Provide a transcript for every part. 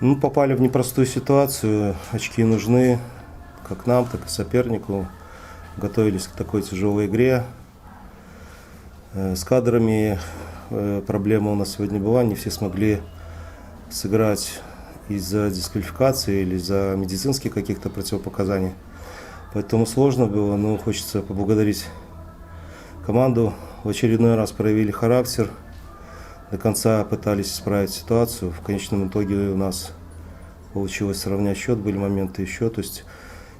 Ну, попали в непростую ситуацию, очки нужны как нам, так и сопернику. Готовились к такой тяжелой игре. С кадрами проблема у нас сегодня была, не все смогли сыграть из-за дисквалификации или из-за медицинских каких-то противопоказаний. Поэтому сложно было, но хочется поблагодарить команду. В очередной раз проявили характер, до конца пытались исправить ситуацию. В конечном итоге у нас получилось сравнять счет, были моменты еще. То есть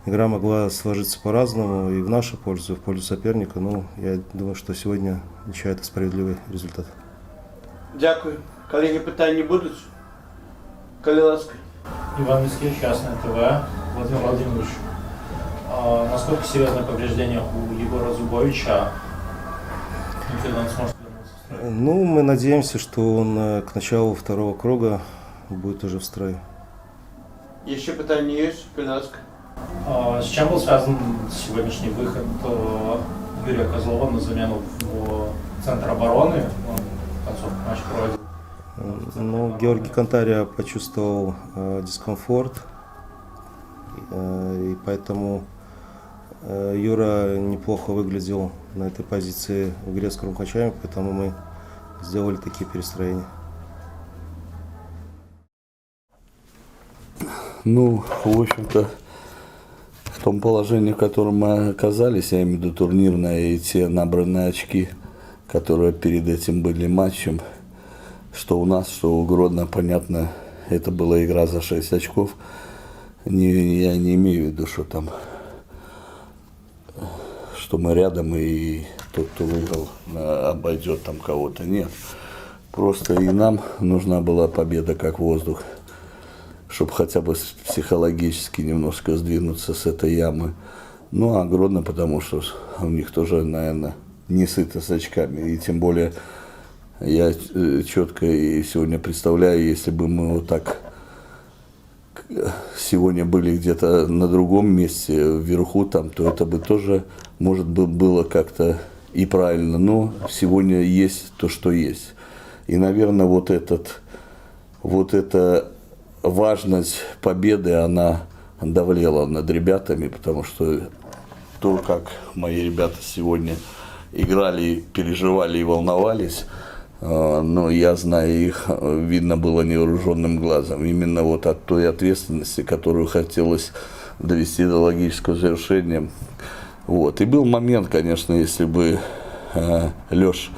игра могла сложиться по-разному и в нашу пользу, и в пользу соперника. Но я думаю, что сегодня ничья – это справедливый результат. Дякую. Колеги, питань не будуть? Коли ласка. Иван Мискевич, Ясное ТВ. Владимир Владимирович, насколько серьезное повреждение у Егора Зубовича? Когда он сможет вернуться в строй? Ну, мы надеемся, что он к началу второго круга будет уже в строе. Еще питання є? Коли ласка. С чем был связан сегодняшний выход Юрия Козлова на замену в центр обороны? Он в концовке матча проводил. Ну, Георгий Кантария почувствовал дискомфорт, и поэтому Юра неплохо выглядел на этой позиции в игре с Крумкачами, поэтому мы сделали такие перестроения. Ну, в общем-то, в том положении, в котором мы оказались, я имею в виду турнирное и те набранные очки, которые перед этим были матчем, что у нас, что у Гродно, понятно, это была игра за 6 очков. Я не имею в виду, что там, что мы рядом и тот, кто выиграл, обойдет там кого-то. Нет. Просто и нам нужна была победа как воздух, чтобы хотя бы психологически немножко сдвинуться с этой ямы. Ну, а Гродно, потому что у них тоже, наверное, не сыто с очками. И тем более я четко и сегодня представляю, если бы мы вот так сегодня были где-то на другом месте, вверху там, то это бы тоже, может быть, было как-то и правильно. Но сегодня есть то, что есть. И, наверное, вот эта важность победы, она давлела над ребятами, потому что то, как мои ребята сегодня играли, переживали и волновались, но я знаю их, видно было невооруженным глазом. Именно вот от той ответственности, которую хотелось довести до логического завершения. Вот. И был момент, конечно, если бы Леша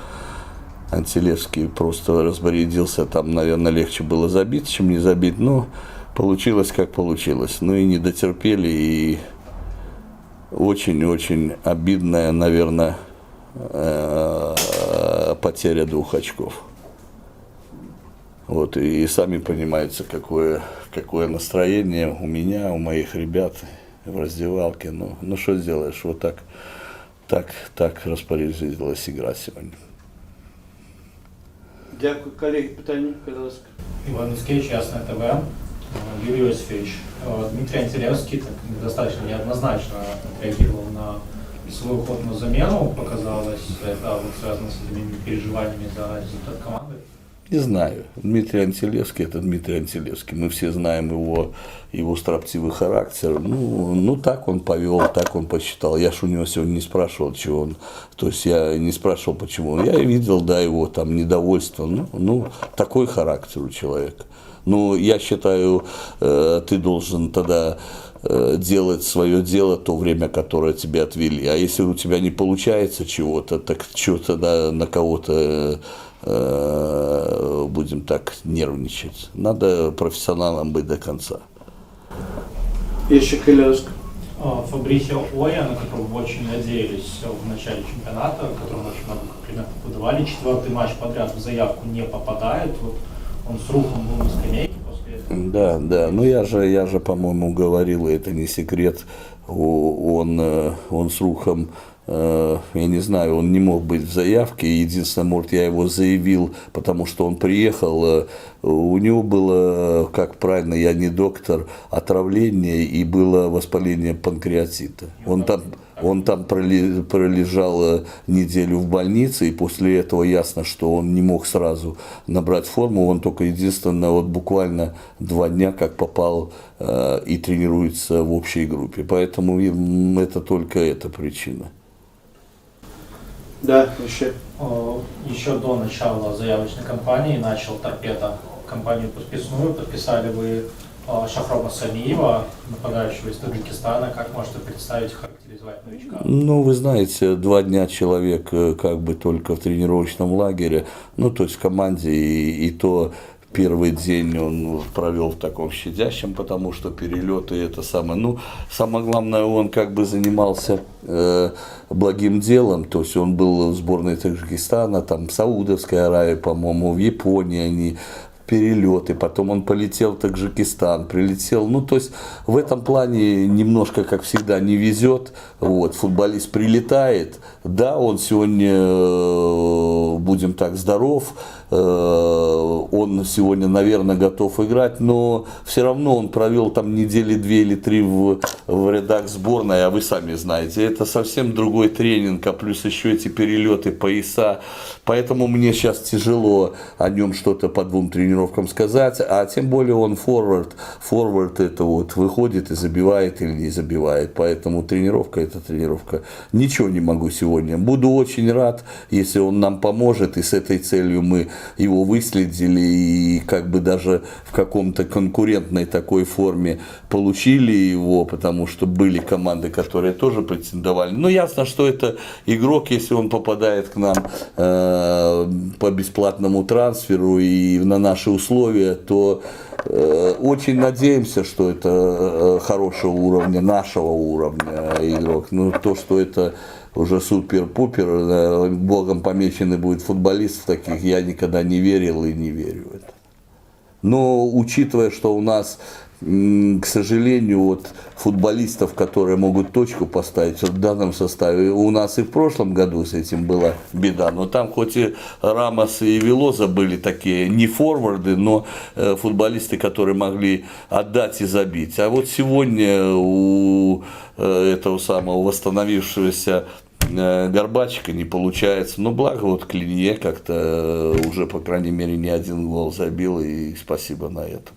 Антилевский просто разборедился, там, наверное, легче было забить, чем не забить. Но получилось, как получилось. Ну и не дотерпели, и очень-очень обидная, наверное, потеря 2 очков. Вот, и сами понимаете, какое настроение у меня, у моих ребят в раздевалке. Ну что сделаешь, вот так распорядилась игра сегодня. Дякую. Колеги, питання? Коли ласка. Иван Мискевич, Ясное ТВ. Юрий Иосифович, Дмитрий Антилевский так достаточно неоднозначно отреагировал на свой уход на замену, показалось, это вот связано с этими переживаниями за результат команды? Не знаю. Дмитрий Антилевский – это Дмитрий Антилевский. Мы все знаем его строптивый характер. Ну, так он повел, так он посчитал. Я ж у него сегодня не спрашивал, чего он. То есть я не спрашивал, почему. Я видел, да, его там недовольство. Ну, такой характер у человека. Ну, я считаю, ты должен тогда делать свое дело то время, которое тебе отвели. А если у тебя не получается чего-то, так что тогда на кого-то будем так нервничать. Надо профессионалом быть до конца. Еще коли ласка. Фабрихио Оя, на которого вы очень надеялись в начале чемпионата, которому очень много комплиментов выдавали, 4-й матч подряд в заявку не попадает. Вот он с рухом был на скамейке после этого. Да. Ну я же, по-моему, говорил, и это не секрет. Он с рухом, я не знаю, он не мог быть в заявке. Единственное, может, я его заявил, потому что он приехал. У него было, как правильно, я не доктор, отравление и было воспаление панкреатита. Он там Он там пролежал неделю в больнице, и после этого ясно, что он не мог сразу набрать форму. Он только единственное, вот буквально 2 дня как попал и тренируется в общей группе. Поэтому это только эта причина. Да, еще. Еще до начала заявочной кампании начал Торпедо кампанию подписную. Подписали вы Шахрома Самиева, нападающего из Таджикистана. Как можете представить, характеризовать новичка? Ну, вы знаете, 2 дня человек как бы только в тренировочном лагере, ну, то есть в команде, и то первый день он провел в таком щадящем, потому что перелеты это самое. Ну, самое главное, он как бы занимался благим делом, то есть он был в сборной Таджикистана, там в Саудовской Аравии, по-моему, в Японии они перелеты, потом он полетел в Таджикистан, прилетел, ну, то есть в этом плане немножко, как всегда, не везет, вот, футболист прилетает, да, он сегодня, будем так, здоров, он сегодня, наверное, готов играть, но все равно он провел там недели 2 или 3 в рядах сборной, а вы сами знаете, это совсем другой тренинг, а плюс еще эти перелеты, пояса, поэтому мне сейчас тяжело о нем что-то по 2 тренировкам сказать, а тем более он форвард это вот выходит и забивает или не забивает, поэтому тренировка это тренировка. Ничего не могу сегодня. Буду очень рад, если он нам поможет, и с этой целью мы его выследили и как бы даже в каком-то конкурентной такой форме получили его, потому что были команды, которые тоже претендовали. Но ясно, что это игрок, если он попадает к нам по бесплатному трансферу и на наши условия, то очень надеемся, что это хорошего уровня, нашего уровня игрок. Ну, то, что это уже супер-пупер, богом помеченный будет футболист, таких я никогда не верил и не верю в это. Но учитывая, что у нас, к сожалению, вот футболистов, которые могут точку поставить в данном составе, у нас и в прошлом году с этим была беда, но там хоть и Рамос и Велоза были такие не форварды, но футболисты, которые могли отдать и забить. А вот сегодня у этого самого восстановившегося Горбачика не получается. Но благо вот Клинье как-то уже, по крайней мере, не 1 гол забил, и спасибо на это.